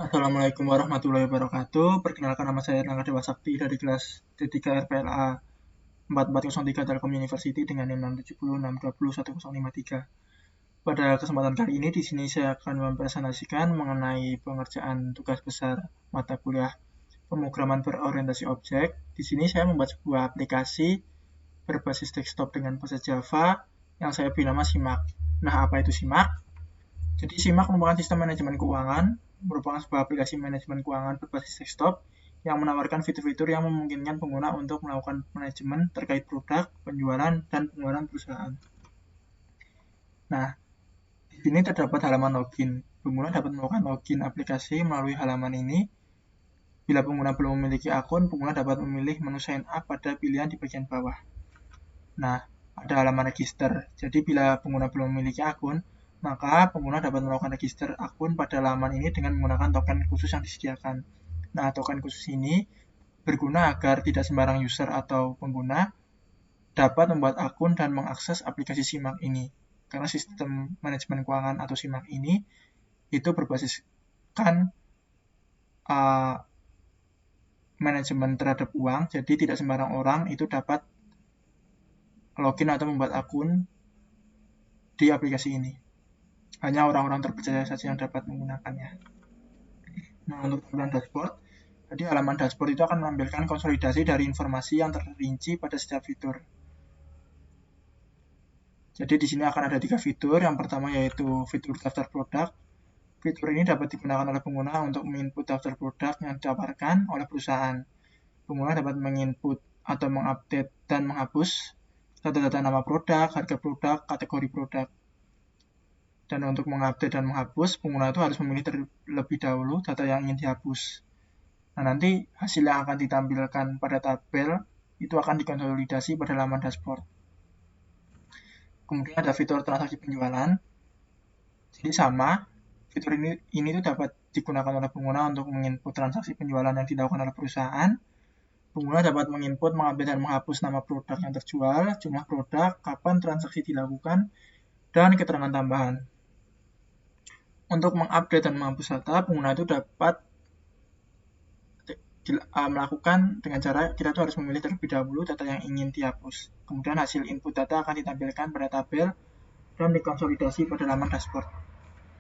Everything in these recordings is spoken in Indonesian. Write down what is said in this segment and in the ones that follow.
Assalamualaikum warahmatullahi wabarakatuh. Perkenalkan, nama saya Erlangga Dewa Sakti dari kelas D3 RPLA 4403 Telkom University dengan NIM 670620153. Pada kesempatan kali ini di sini saya akan mempresentasikan mengenai pengerjaan tugas besar mata kuliah pemrograman berorientasi objek. Di sini saya membuat sebuah aplikasi berbasis desktop dengan bahasa Java yang saya beri nama SIMAK. Nah, apa itu SIMAK? Jadi SIMAK merupakan sistem manajemen keuangan, merupakan sebuah aplikasi manajemen keuangan berbasis desktop yang menawarkan fitur-fitur yang memungkinkan pengguna untuk melakukan manajemen terkait produk, penjualan, dan pengeluaran perusahaan. Nah, di sini terdapat halaman login. Pengguna dapat melakukan login aplikasi melalui halaman ini. Bila pengguna belum memiliki akun, pengguna dapat memilih menu sign up pada pilihan di bagian bawah. Nah, ada halaman register. Jadi bila pengguna belum memiliki akun, maka pengguna dapat melakukan register akun pada halaman ini dengan menggunakan token khusus yang disediakan. Nah, token khusus ini berguna agar tidak sembarang user atau pengguna dapat membuat akun dan mengakses aplikasi SIMAK ini. Karena sistem manajemen keuangan atau SIMAK ini itu berbasiskan manajemen terhadap uang, jadi tidak sembarang orang itu dapat login atau membuat akun di aplikasi ini. Hanya orang-orang terpercaya saja yang dapat menggunakannya. Nah, untuk tampilan dashboard, jadi halaman dashboard itu akan menampilkan konsolidasi dari informasi yang terrinci pada setiap fitur. Jadi di sini akan ada 3 fitur. Yang pertama yaitu fitur daftar produk. Fitur ini dapat digunakan oleh pengguna untuk menginput daftar produk yang ditawarkan oleh perusahaan. Pengguna dapat menginput atau mengupdate dan menghapus data-data nama produk, harga produk, kategori produk. Dan untuk mengupdate dan menghapus, pengguna itu harus memilih terlebih dahulu data yang ingin dihapus. Nah, nanti hasil yang akan ditampilkan pada tabel itu akan dikonsolidasi pada halaman dashboard. Kemudian ada fitur transaksi penjualan. Jadi sama, fitur ini tuh dapat digunakan oleh pengguna untuk menginput transaksi penjualan yang dilakukan oleh perusahaan. Pengguna dapat menginput, mengambil, dan menghapus nama produk yang terjual, jumlah produk, kapan transaksi dilakukan, dan keterangan tambahan. Untuk mengupdate dan menghapus data, pengguna itu dapat melakukan dengan cara kita tuh harus memilih terlebih dahulu data yang ingin dihapus. Kemudian hasil input data akan ditampilkan pada tabel dan dikonsolidasi pada halaman dashboard.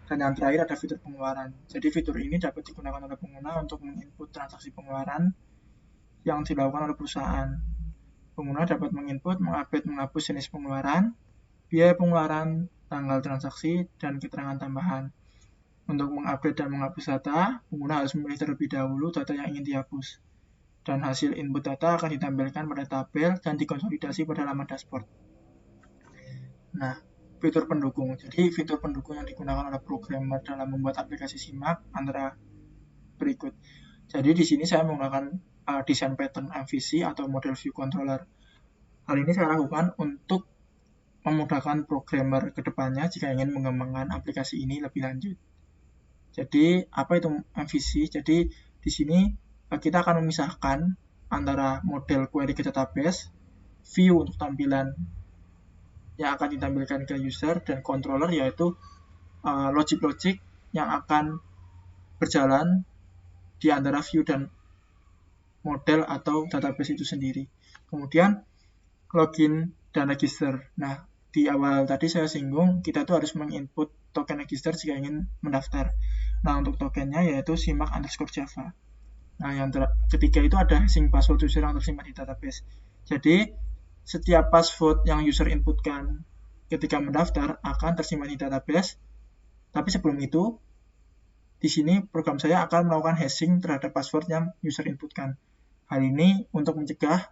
Dan yang terakhir ada fitur pengeluaran. Jadi fitur ini dapat digunakan oleh pengguna untuk menginput transaksi pengeluaran yang dilakukan oleh perusahaan. Pengguna dapat menginput, mengupdate, menghapus jenis pengeluaran, biaya pengeluaran, tanggal transaksi, dan keterangan tambahan. Untuk mengupdate dan menghapus data, pengguna harus memilih terlebih dahulu data yang ingin dihapus. Dan hasil input data akan ditampilkan pada tabel dan dikonsolidasi pada halaman dashboard. Nah, fitur pendukung. Jadi, fitur pendukung yang digunakan oleh programmer dalam membuat aplikasi SIMAK antara berikut. Jadi, di sini saya menggunakan desain pattern MVC atau model view controller. Hal ini saya lakukan untuk memudahkan programmer ke depannya jika ingin mengembangkan aplikasi ini lebih lanjut. Jadi, apa itu MVC? Jadi, di sini kita akan memisahkan antara model query ke database, view untuk tampilan yang akan ditampilkan ke user, dan controller yaitu logic-logic yang akan berjalan di antara view dan model atau database itu sendiri. Kemudian login dan register. Nah, di awal tadi saya singgung, kita tuh harus menginput token register jika ingin mendaftar. Nah, untuk tokennya yaitu SIMAK_Java. Nah, yang ketiga itu ada hashing password user yang tersimpan di database. Jadi, setiap password yang user inputkan ketika mendaftar akan tersimpan di database. Tapi sebelum itu, di sini program saya akan melakukan hashing terhadap password yang user inputkan. Hal ini untuk mencegah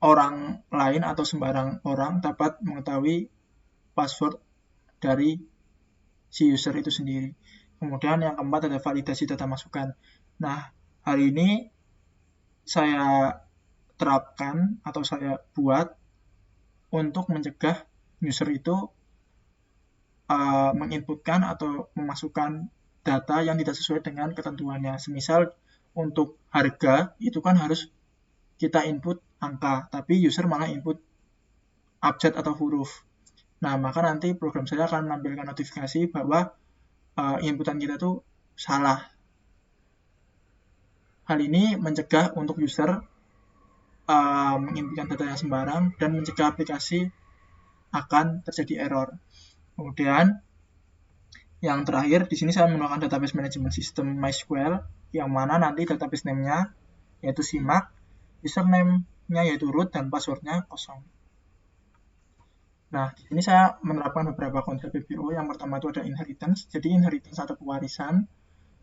orang lain atau sembarang orang dapat mengetahui password dari si user itu sendiri. Kemudian yang keempat ada validasi data masukan. Nah, hal ini saya terapkan atau saya buat untuk mencegah user itu menginputkan atau memasukkan data yang tidak sesuai dengan ketentuannya. Semisal untuk harga itu kan harus kita input angka, tapi user malah input abjad atau huruf. Nah, maka nanti program saya akan menampilkan notifikasi bahwa inputan kita tuh salah. Hal ini mencegah untuk user menginputkan data yang sembarang dan mencegah aplikasi akan terjadi error. Kemudian yang terakhir di sini saya menggunakan database management system MySQL yang mana nanti database name-nya yaitu simak, username-nya yaitu root dan password-nya kosong. Nah, di sini saya menerapkan beberapa konsep PPO. Yang pertama itu ada inheritance. Jadi inheritance atau pewarisan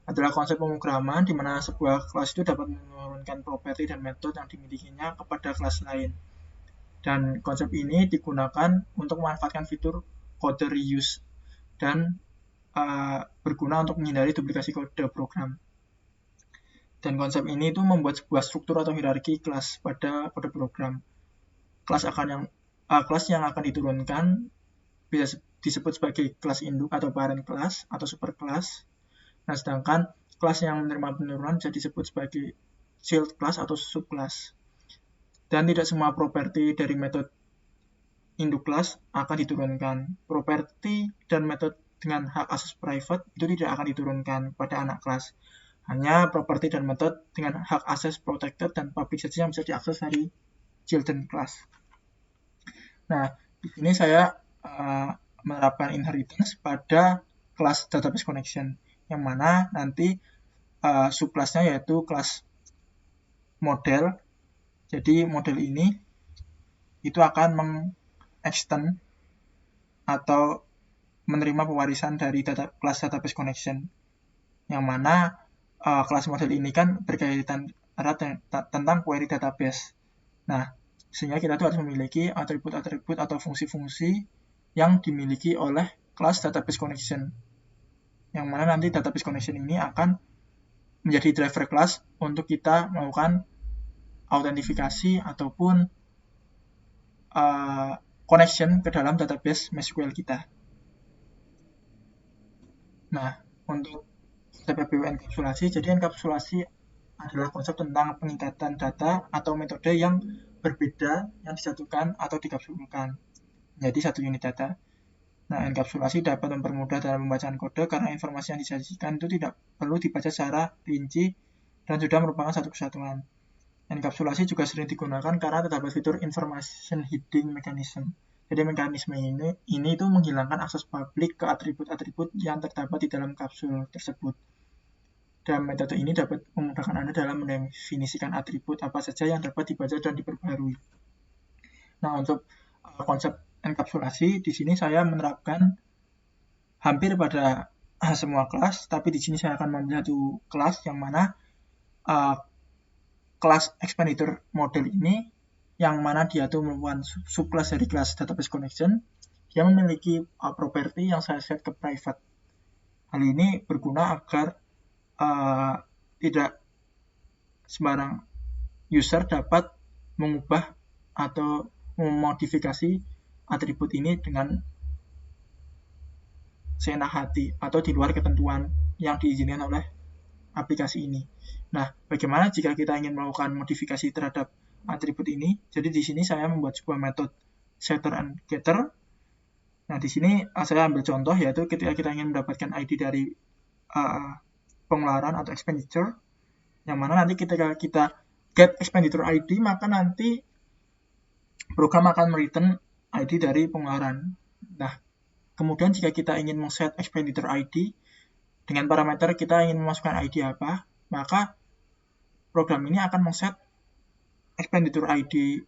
adalah konsep pemrograman di mana sebuah kelas itu dapat menurunkan properti dan metode yang dimilikinya kepada kelas lain. Dan konsep ini digunakan untuk memanfaatkan fitur kode reuse dan berguna untuk menghindari duplikasi kode program. Dan konsep ini itu membuat sebuah struktur atau hierarki kelas pada kode program. Kelas yang akan diturunkan bisa disebut sebagai kelas induk atau parent class atau super class. Nah, sedangkan kelas yang menerima penurunan bisa disebut sebagai child class atau subclass. Dan tidak semua properti dari metode induk kelas akan diturunkan. Properti dan metode dengan hak akses private itu tidak akan diturunkan pada anak kelas. Hanya properti dan metode dengan hak akses protected dan public saja yang bisa diakses dari children class. Nah, di sini saya menerapkan inheritance pada kelas database connection, yang mana nanti subclassnya yaitu kelas model. Jadi model ini itu akan mengextend atau menerima pewarisan dari kelas database connection, yang mana kelas model ini kan berkaitan erat tentang query database. Nah, sehingga kita tuh harus memiliki atribut-atribut atau fungsi-fungsi yang dimiliki oleh kelas database connection, yang mana nanti database connection ini akan menjadi driver class untuk kita melakukan autentifikasi ataupun connection ke dalam database MySQL kita. Nah, untuk PPO enkapsulasi, jadi enkapsulasi adalah konsep tentang pengikatan data atau metode yang berbeda yang disatukan atau dikapsulkan menjadi satu unit data. Nah, enkapsulasi dapat mempermudah dalam pembacaan kode karena informasi yang disajikan itu tidak perlu dibaca secara rinci dan sudah merupakan satu kesatuan. Enkapsulasi juga sering digunakan karena terdapat fitur information hiding mechanism. Jadi mekanisme ini itu menghilangkan akses publik ke atribut-atribut yang terdapat di dalam kapsul tersebut. Dan metode ini dapat memudahkan Anda dalam mendefinisikan atribut apa saja yang dapat dibaca dan diperbarui. Nah, untuk konsep enkapsulasi, di sini saya menerapkan hampir pada semua kelas, tapi di sini saya akan memilih satu kelas yang mana kelas expenditure model ini, yang mana dia tuh merupakan subclass dari kelas database connection, dia memiliki properti yang saya set ke private. Hal ini berguna agar tidak sembarang user dapat mengubah atau memodifikasi atribut ini dengan seenak hati atau di luar ketentuan yang diizinkan oleh aplikasi ini. Nah, bagaimana jika kita ingin melakukan modifikasi terhadap atribut ini? Jadi di sini saya membuat sebuah metode setter and getter. Nah, di sini saya ambil contoh yaitu ketika kita ingin mendapatkan ID dari pengeluaran atau expenditure, yang mana nanti ketika kita get expenditure ID, maka nanti program akan mereturn ID dari pengeluaran. Nah, kemudian jika kita ingin men-set expenditure ID dengan parameter kita ingin memasukkan ID apa, maka program ini akan men-set expenditure ID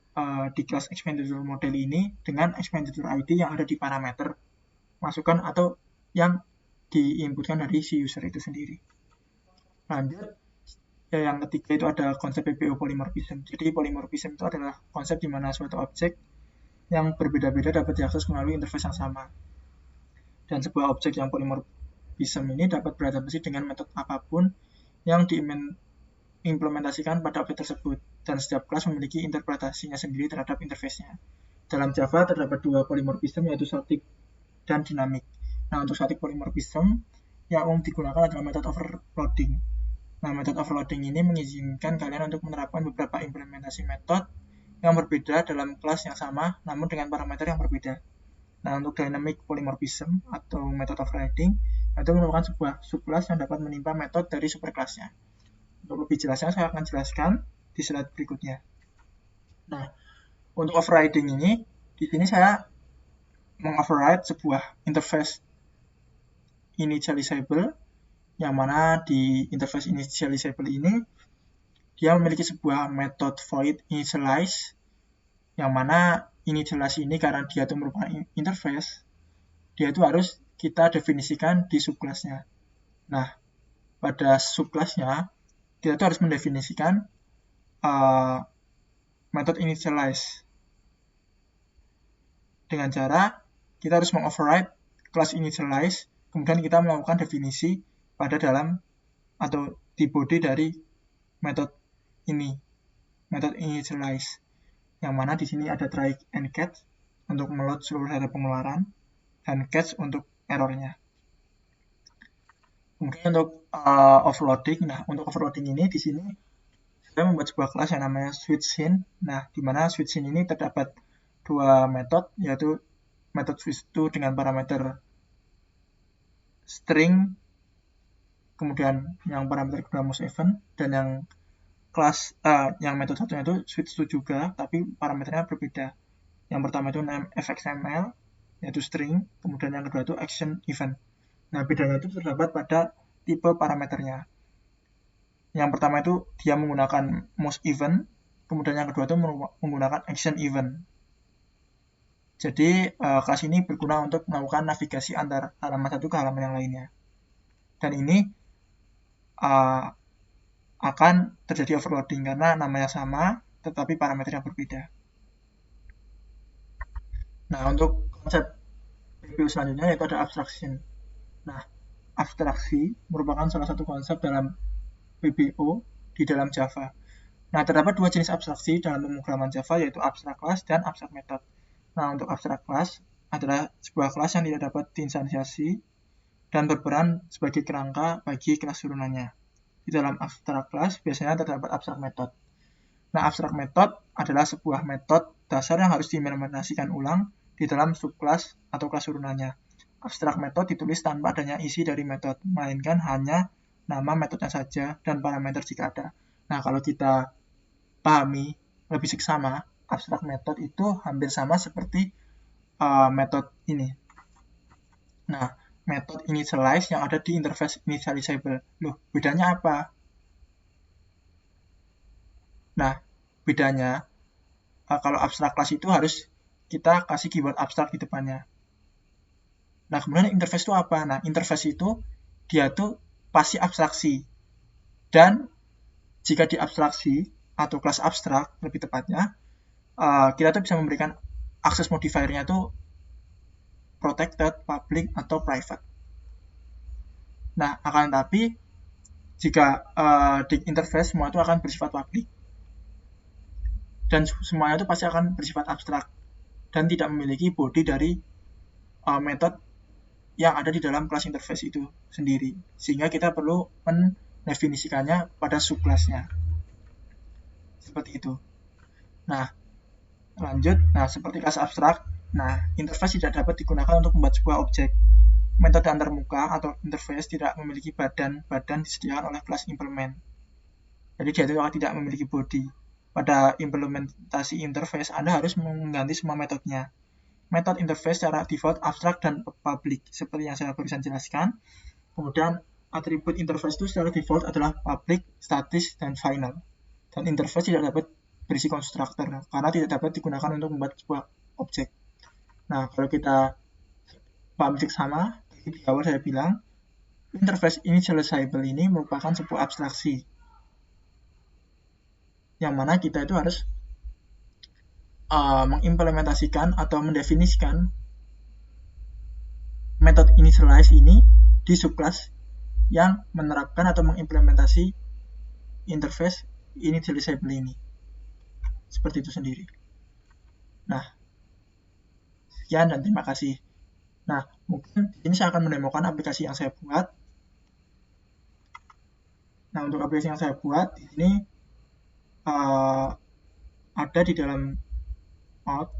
di kelas expenditure model ini dengan expenditure ID yang ada di parameter masukan atau yang diinputkan dari si user itu sendiri. Lanjut, yang ketiga itu ada konsep PPO polymorphism. Jadi polymorphism itu adalah konsep di mana suatu objek yang berbeda-beda dapat diakses melalui interface yang sama. Dan sebuah objek yang polymorphism ini dapat beradaptasi dengan metode apapun yang diimplementasikan pada objek tersebut. Dan setiap kelas memiliki interpretasinya sendiri terhadap interface-nya. Dalam Java terdapat dua polymorphism yaitu static dan dynamic. Nah, untuk static polymorphism yang umum digunakan adalah metode overloading. Nah, metode overloading ini mengizinkan kalian untuk menerapkan beberapa implementasi metode yang berbeda dalam kelas yang sama, namun dengan parameter yang berbeda. Nah, untuk dynamic polymorphism atau metode overloading, Itu merupakan sebuah subclass yang dapat menimpa metode dari superclassnya. Untuk lebih jelasnya saya akan jelaskan di slide berikutnya. Nah, untuk overriding ini, di sini saya mengoverride sebuah interface initializable, yang mana di interface initializable ini dia memiliki sebuah metode void initialize, yang mana initialize ini karena dia itu merupakan interface, dia itu harus kita definisikan di subclassnya. Nah, pada subclassnya kita itu harus mendefinisikan metode initialize dengan cara kita harus mengoverride class initialize, kemudian kita melakukan definisi pada dalam atau di body dari metode ini, metode initialize, yang mana di sini ada try and catch untuk meload seluruh data pengeluaran dan catch untuk errornya. Kemudian untuk overloading, nah untuk overloading ini di sini saya membuat sebuah kelas yang namanya switchScene. Nah, di mana switchScene ini terdapat dua metode, yaitu metode switch to dengan parameter string, kemudian yang parameter kedua most event, dan yang kelas yang metode satunya itu switch to juga, tapi parameternya berbeda. Yang pertama itu name fxml, yaitu string, kemudian yang kedua itu action event. Nah, bedanya itu terdapat pada tipe parameternya. Yang pertama itu dia menggunakan most event, kemudian yang kedua itu menggunakan action event. Jadi kelas ini berguna untuk melakukan navigasi antar halaman satu ke halaman yang lainnya. Dan ini akan terjadi overloading karena namanya sama, tetapi parameter yang berbeda. Nah, untuk konsep PBO selanjutnya yaitu ada abstraction. Nah, abstraksi merupakan salah satu konsep dalam PBO di dalam Java. Nah, terdapat dua jenis abstraksi dalam pemrograman Java, yaitu abstract class dan abstract method. Nah, untuk abstract class adalah sebuah kelas yang tidak dapat diinstansiasi dan berperan sebagai kerangka bagi kelas turunannya. Di dalam abstract class biasanya terdapat abstract method. Nah, abstract method adalah sebuah metode dasar yang harus diimplementasikan ulang di dalam subclass atau kelas turunannya. Abstract method ditulis tanpa adanya isi dari metode, melainkan hanya nama metodenya saja dan parameter jika ada. Nah, kalau kita pahami lebih seksama, abstract method itu hampir sama seperti metode ini. Nah, metode initialize yang ada di interface initializable. Loh, bedanya apa? Nah, bedanya kalau abstract class itu harus kita kasih keyword abstract di depannya. Nah, kemudian interface itu apa? Nah, interface itu dia tuh pasti abstraksi. Dan jika diabstraksi atau kelas abstrak lebih tepatnya, kita tuh bisa memberikan akses modifiernya itu protected, public, atau private. Nah, akan tetapi jika di interface semua itu akan bersifat public dan semuanya itu pasti akan bersifat abstrak dan tidak memiliki body dari metode yang ada di dalam kelas interface itu sendiri, sehingga kita perlu mendefinisikannya pada subclassnya seperti itu. Nah, lanjut. Nah, seperti kelas abstrak, nah interface tidak dapat digunakan untuk membuat sebuah objek. Metode antarmuka atau interface tidak memiliki badan disediakan oleh kelas implement. Jadi dia tidak memiliki body. Pada implementasi interface, Anda harus mengganti semua metodenya. Metode interface secara default abstrak dan public, seperti yang saya barusan jelaskan. Kemudian atribut interface itu secara default adalah public, statis, dan final. Dan interface tidak dapat berisi konstruktor karena tidak dapat digunakan untuk membuat sebuah objek. Nah, kalau kita paham sama, di awal saya bilang interface initializable ini merupakan sebuah abstraksi yang mana kita itu harus mengimplementasikan atau mendefinisikan metode initialize ini di subclass yang menerapkan atau mengimplementasi interface initializable ini. Seperti itu sendiri. Nah, sekian dan terima kasih. Nah, mungkin ini saya akan mendemokan aplikasi yang saya buat. Nah, untuk aplikasi yang saya buat ini ada di dalam out.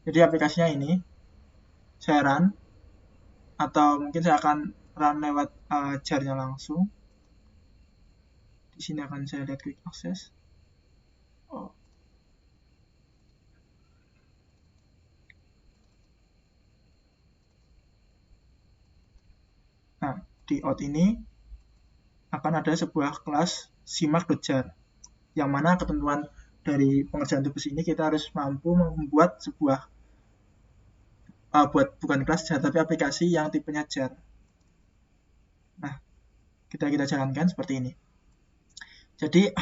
Jadi aplikasinya ini saya run, atau mungkin saya akan run lewat jar-nya langsung. Di sini akan saya lihat quick access. Oh. Nah, di out ini akan ada sebuah kelas simak.jar, yang mana ketentuan dari pengerjaan tugas ini kita harus mampu membuat sebuah bukan kelas jar tapi aplikasi yang tipenya jar. Nah, kita jalankan seperti ini. Jadi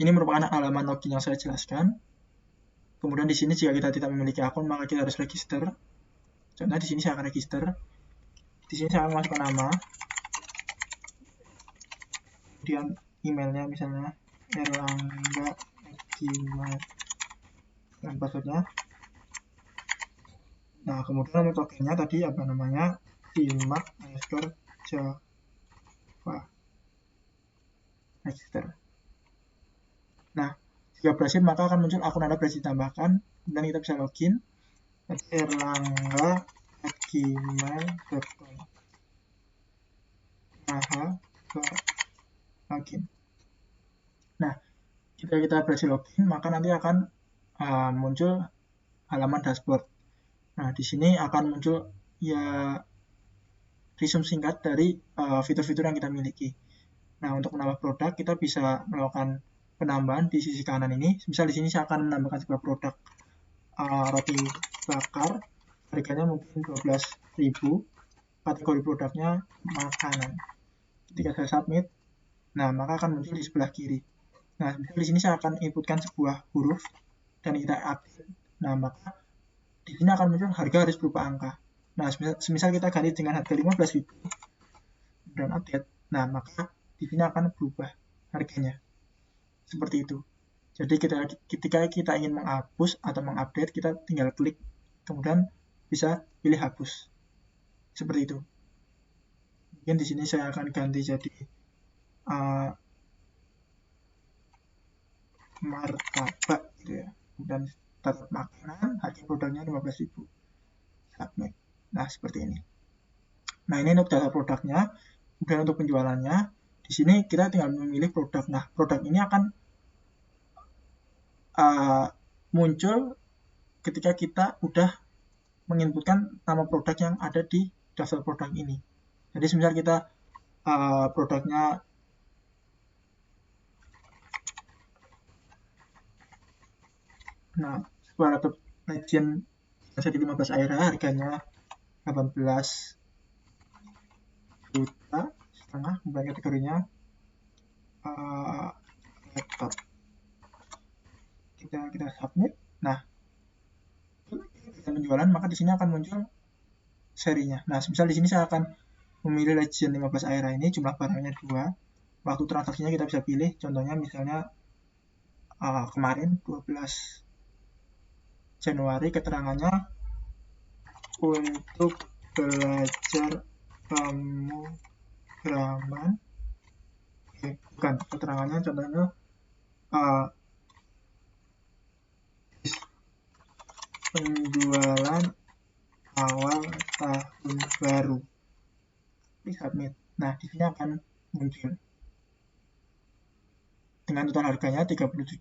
ini merupakan halaman login yang saya jelaskan. Kemudian di sini jika kita tidak memiliki akun maka kita harus register. Contohnya di sini saya akan register. Di sini saya akan masukkan nama, kemudian emailnya misalnya erlangga@gmail dan passwordnya. Nah, kemudian untuk tokennya tadi apa namanya, simak_java register. Nah, jika berhasil maka akan muncul akun Anda berhasil ditambahkan, dan kita bisa login erlangga@gmail.com. login. Nah, jika kita berhasil login maka nanti akan muncul halaman dashboard. Nah, di sini akan muncul ya resume singkat dari fitur-fitur yang kita miliki. Nah, untuk menambah produk kita bisa melakukan penambahan di sisi kanan ini. Misal di sini saya akan menambahkan sebuah produk roti bakar, harganya mungkin 12.000, kategori produknya makanan. Ketika saya submit, nah maka akan muncul di sebelah kiri. Nah, di sini saya akan inputkan sebuah huruf dan kita update. Nah, maka di sini akan muncul harga harus berupa angka. Nah, semisal kita ganti dengan harga 15.000 dan update, nah maka di sini akan berubah harganya. Seperti itu. Jadi ketika kita ingin menghapus atau mengupdate, kita tinggal klik, kemudian bisa pilih hapus. Seperti itu. Mungkin di sini saya akan ganti jadi martabak gitu ya. Kemudian tetap makanan, harga produknya 15.000. Submit. Nah, seperti ini. Nah, ini untuk data produknya. Kemudian untuk penjualannya, di sini kita tinggal memilih produk. Nah, produk ini akan muncul ketika kita udah menginputkan nama produk yang ada di daftar produk ini. Jadi semisal kita produknya sebuah laptop Legend jadi 15 Aera, harganya 18,5 juta, kemudian kategorinya laptop. Kita submit. Nah, kita penjualan, maka di sini akan muncul serinya. Nah, misal di sini saya akan memilih Legend 15 Aera ini, jumlah barangnya 2. Waktu transaksinya kita bisa pilih, contohnya misalnya kemarin 12 Januari, keterangannya untuk belajar pemrograman. Bukan, keterangannya contohnya penjualan awal tahun baru. Klik submit. Nah, di sini akan muncul dengan total harganya 37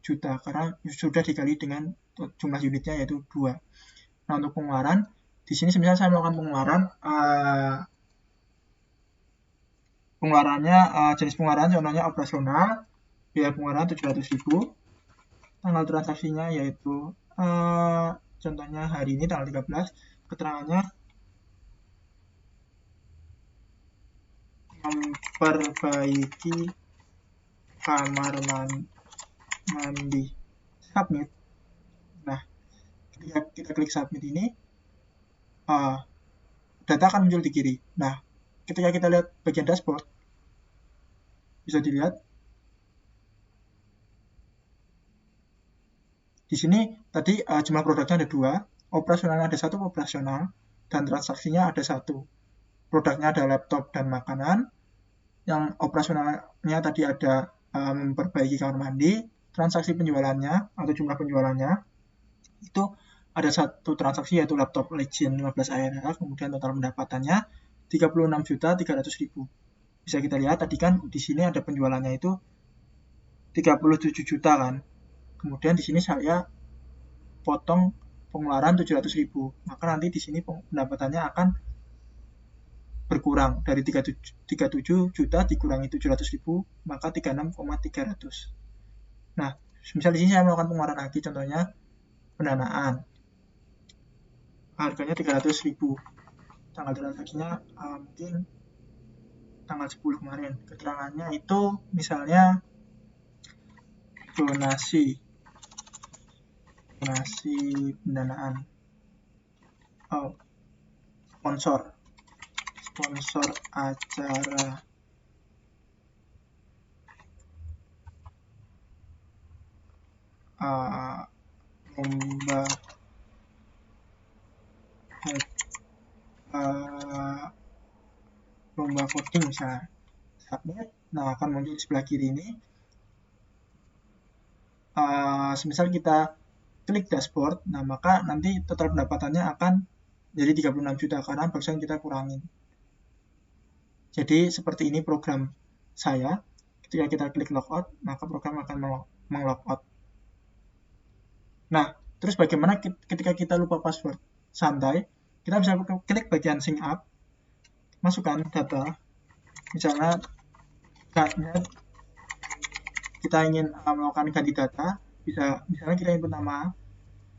juta karena sudah dikali dengan jumlah unitnya yaitu 2. Nah, untuk pengeluaran di sini misalnya saya melakukan pengeluarannya jenis pengeluaran contohnya operasional, biaya pengeluaran 700.000, tanggal transaksinya yaitu contohnya hari ini tanggal 13, keterangannya memperbaiki kamar mandi. Submit. Nah, ketika kita klik submit ini, data akan muncul di kiri. Nah, ketika kita lihat bagian dashboard, bisa dilihat di sini tadi jumlah produknya ada 2, operasionalnya ada 1 operasional, dan transaksinya ada 1. Produknya ada laptop dan makanan, yang operasionalnya tadi ada memperbaiki kamar mandi, transaksi penjualannya atau jumlah penjualannya itu ada satu transaksi yaitu laptop Legion 15 ARA, kemudian total pendapatannya 36.300.000. Bisa kita lihat tadi kan di sini ada penjualannya itu 37 juta kan. Kemudian di sini saya potong pengeluaran 700.000. Maka nanti di sini pendapatannya akan berkurang dari 37 juta dikurangi 700.000, maka 36,300. Nah, misal di sini saya melakukan pengeluaran lagi, contohnya pendanaan. Harganya 300.000. Tanggal transaksinya mungkin tanggal 10 kemarin. Keterangannya itu misalnya donasi pendanaan, sponsor acara, lomba coding misalnya. Submit. Nah, akan muncul di sebelah kiri ini. Semisal kita klik dashboard, nah maka nanti total pendapatannya akan jadi 36 juta karena barusan kita kurangin. Jadi seperti ini program saya. Ketika kita klik logout, maka program akan meng-logout. Nah, terus bagaimana ketika kita lupa password? Santai, kita bisa klik bagian sync up, masukkan data, misalnya kita ingin melakukan ganti data, misalnya kita input nama,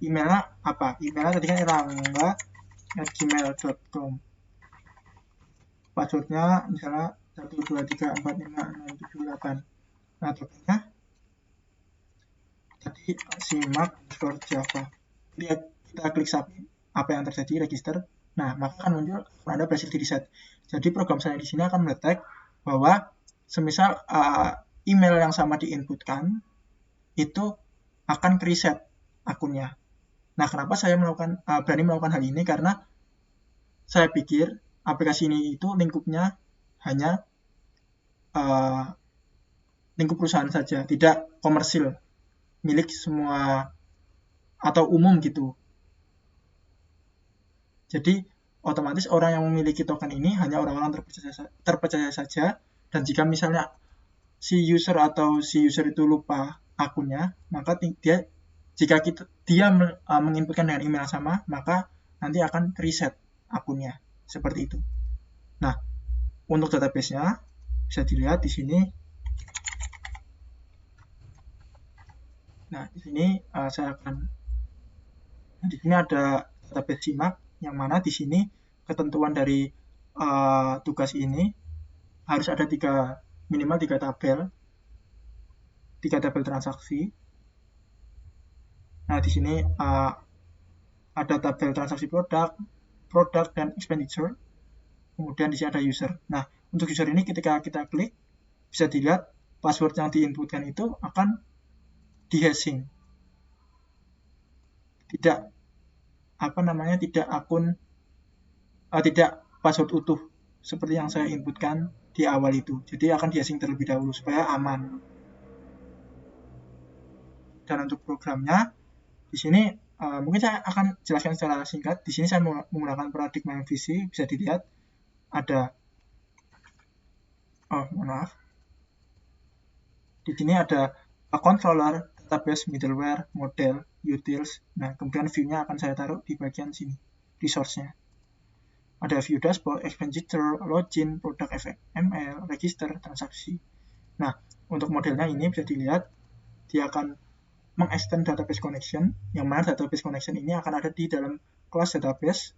emailnya apa? Emailnya tadi kan erlangga@gmail.com. Passwordnya misalnya 123456778. Nah, tokennya tadi simak_java. Kita klik submit, apa yang terjadi register. Nah, maka akan muncul Anda berhasil di reset. Jadi program saya di sini akan mendetek bahwa semisal email yang sama diinputkan itu akan reset akunnya. Nah, kenapa saya berani melakukan hal ini? Karena saya pikir aplikasi ini itu lingkupnya hanya lingkup perusahaan saja, tidak komersil, milik semua atau umum gitu. Jadi otomatis orang yang memiliki token ini hanya orang-orang terpercaya saja, dan jika misalnya si user itu lupa akunnya, maka jika dia menginputkan dengan email yang sama, maka nanti akan reset akunnya, seperti itu. Nah, untuk database-nya bisa dilihat di sini. Nah, di sini di sini ada database simak, yang mana di sini ketentuan dari tugas ini harus ada minimal 3 tabel transaksi. Nah, di sini ada tabel transaksi produk dan expenditure. Kemudian di sini ada user. Nah, untuk user ini ketika kita klik, bisa dilihat password yang diinputkan itu akan di-hashing. Tidak password utuh seperti yang saya inputkan di awal itu. Jadi akan di-hashing terlebih dahulu supaya aman. Dan untuk programnya di sini mungkin saya akan jelaskan secara singkat. Di sini saya menggunakan paradigma MVC, bisa dilihat ada di sini ada controller, database, middleware, model, utils. Nah, kemudian view-nya akan saya taruh di bagian sini, resource-nya. Ada view dashboard, expenditure, login, product XML, register, transaksi. Nah, untuk modelnya ini bisa dilihat dia akan mengextend database connection, yang mana database connection ini akan ada di dalam kelas database.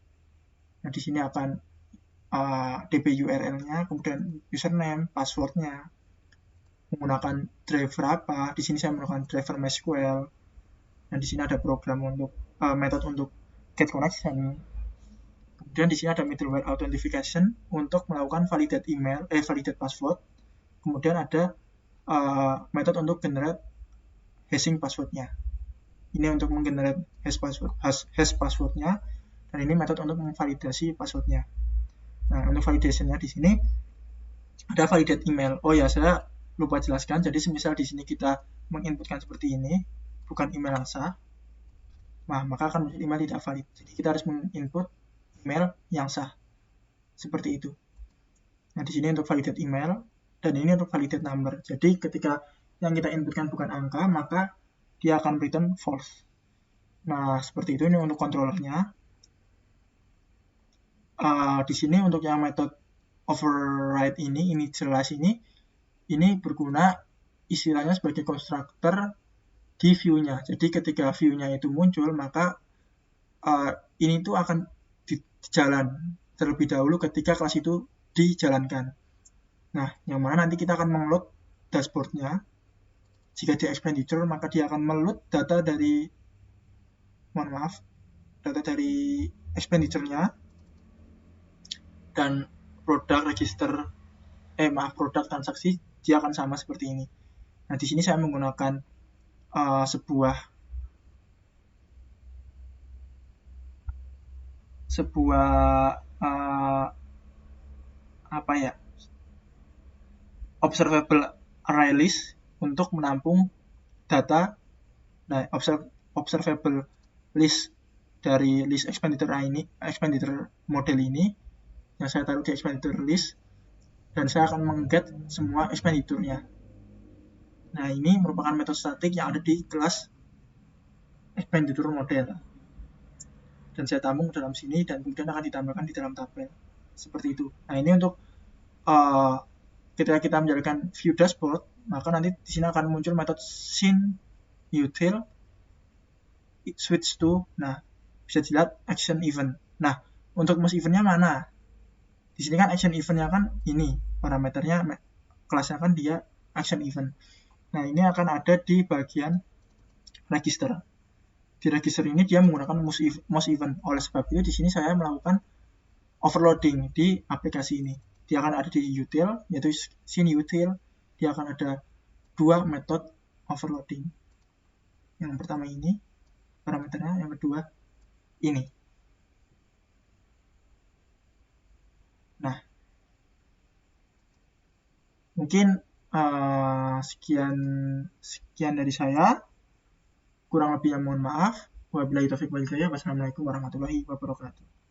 Nah, di sini akan DB URL-nya, kemudian username, password-nya, menggunakan driver apa. Di sini saya menggunakan driver MySQL. Dan di sini ada program untuk metode untuk get connection. Kemudian di sini ada middleware authentication untuk melakukan validate password. Kemudian ada metode untuk generate hashing password-nya. Ini untuk menggenerate hash password-nya, dan ini metode untuk memvalidasi password-nya. Nah, untuk validation-nya di sini ada validate email. Oh ya, saya lupa jelaskan. Jadi semisal di sini kita menginputkan seperti ini, bukan email yang sah. Nah, maka akan menjadi email tidak valid. Jadi kita harus menginput email yang sah. Seperti itu. Nah, di sini untuk validate email, dan ini untuk validate number. Jadi ketika yang kita inputkan bukan angka, maka dia akan return false. Nah, seperti itu. Ini untuk controllernya. Di sini untuk yang metode override ini jelas ini berguna istilahnya sebagai konstruktor di view-nya. Jadi ketika view-nya itu muncul, maka ini tuh akan dijalan terlebih dahulu ketika kelas itu dijalankan. Nah, yang mana nanti kita akan meng-load dashboard-nya. Jika dia expenditure, maka dia akan meload data dari expenditure-nya dan produk transaksi dia akan sama seperti ini. Nah, di sini saya menggunakan sebuah observable array list untuk menampung data. Nah, observable list dari list expenditure model ini yang saya taruh di expenditure list, dan saya akan meng-get semua expenditure-nya. Nah, ini merupakan metode statik yang ada di kelas expenditure model. Dan saya tampung ke dalam sini dan kemudian akan ditambahkan di dalam tabel. Seperti itu. Nah, ini untuk ketika kita menjalankan view dashboard, maka nanti di sini akan muncul metode scene util switch to, nah, bisa dilihat action event. Nah, untuk mouse event-nya mana? Di sini kan action event-nya kan ini, parameternya, kelasnya kan dia action event. Nah, ini akan ada di bagian register. Di register ini dia menggunakan mouse event. Oleh sebab itu, di sini saya melakukan overloading di aplikasi ini. Dia akan ada di util, yaitu scene util. Dia akan ada dua metode overloading. Yang pertama ini parameternya, yang kedua ini. Nah, mungkin sekian dari saya. Kurang lebihnya mohon maaf. Wabillahi taufiq wal hidayah. Wassalamualaikum warahmatullahi wabarakatuh.